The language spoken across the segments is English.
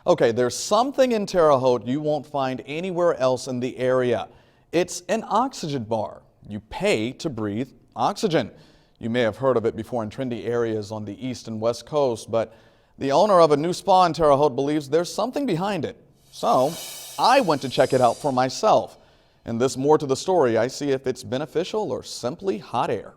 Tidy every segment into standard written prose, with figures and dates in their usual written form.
Okay, there's something in Terre Haute you won't find anywhere else in the area. It's an oxygen bar. You pay to breathe oxygen. You may have heard of it before in trendy areas on the east and west coast, but the owner of a new spa in Terre Haute believes there's something behind it. So I went to check it out for myself. And this more to the story, I see if it's beneficial or simply hot air.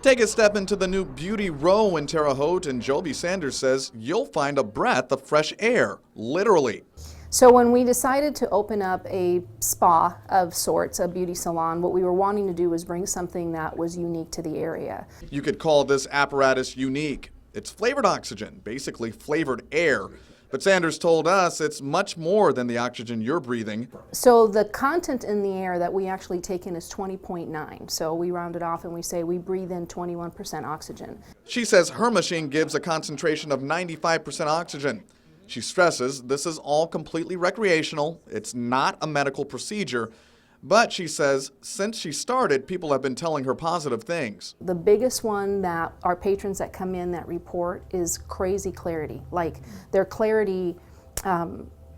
Take a step into the new Beauty Row in Terre Haute, and Joby Sanders says you'll find a breath of fresh air, literally. So when we decided to open up a spa of sorts, a beauty salon, what we were wanting to do was bring something that was unique to the area. You could call this apparatus unique. It's flavored oxygen, basically flavored air. But Sanders told us it's much more than the oxygen you're breathing. So the content in the air that we actually take in is 20.9. So we round it off and we say we breathe in 21% oxygen. She says her machine gives a concentration of 95% oxygen. She stresses this is all completely recreational. It's not a medical procedure. But she says since she started, people have been telling her positive things. The biggest one that our patrons that come in that report is crazy clarity. Like their clarity,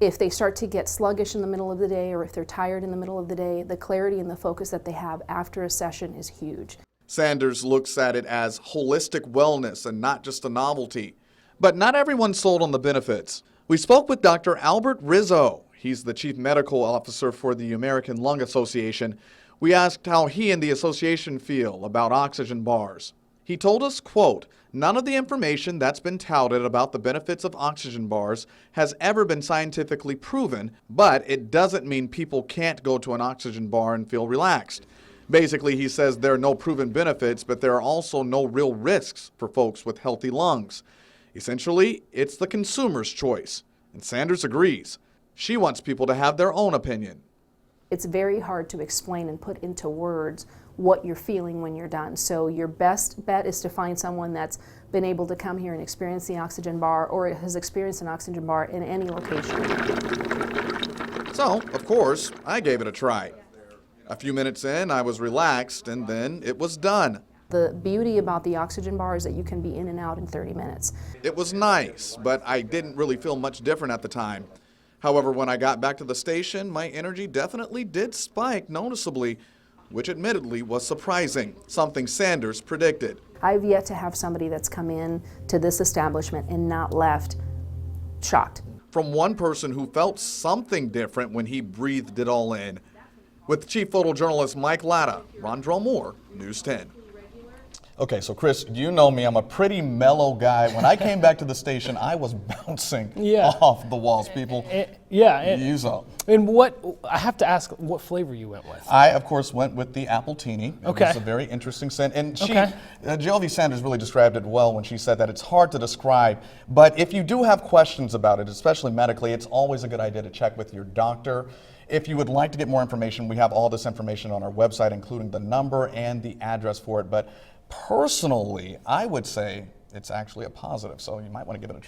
if they start to get sluggish in the middle of the day or if they're tired in the middle of the day, the clarity and the focus that they have after a session is huge. Sanders looks at it as holistic wellness and not just a novelty. But not everyone's sold on the benefits. We spoke with Dr. Albert Rizzo. He's the chief medical officer for the American Lung Association. We asked how he and the association feel about oxygen bars. He told us, quote, "None of the information that's been touted about the benefits of oxygen bars has ever been scientifically proven, but it doesn't mean people can't go to an oxygen bar and feel relaxed." Basically, he says there are no proven benefits, but there are also no real risks for folks with healthy lungs. Essentially, it's the consumer's choice. And Sanders agrees. She wants people to have their own opinion. It's very hard to explain and put into words what you're feeling when you're done. So your best bet is to find someone that's been able to come here and experience the oxygen bar or has experienced an oxygen bar in any location. So, of course, I gave it a try. A few minutes in, I was relaxed, and then it was done. The beauty about the oxygen bar is that you can be in and out in 30 minutes. It was nice, but I didn't really feel much different at the time. However, when I got back to the station, my energy definitely did spike noticeably, which admittedly was surprising, something Sanders predicted. I've yet to have somebody that's come in to this establishment and not left shocked. From one person who felt something different when he breathed it all in. With Chief Photojournalist Mike Latta, Ron Moore, News 10. Okay, so Chris, you know me, I'm a pretty mellow guy. When I came back to the station, I was bouncing off the walls, people. You saw. And what, I have to ask what flavor you went with. I, of course, went with the apple teeny. It was a very interesting scent. And Joby Sanders really described it well when she said that it's hard to describe. But if you do have questions about it, especially medically, it's always a good idea to check with your doctor. If you would like to get more information, we have all this information on our website, including the number and the address for it. But personally, I would say it's actually a positive, so you might want to give it a try.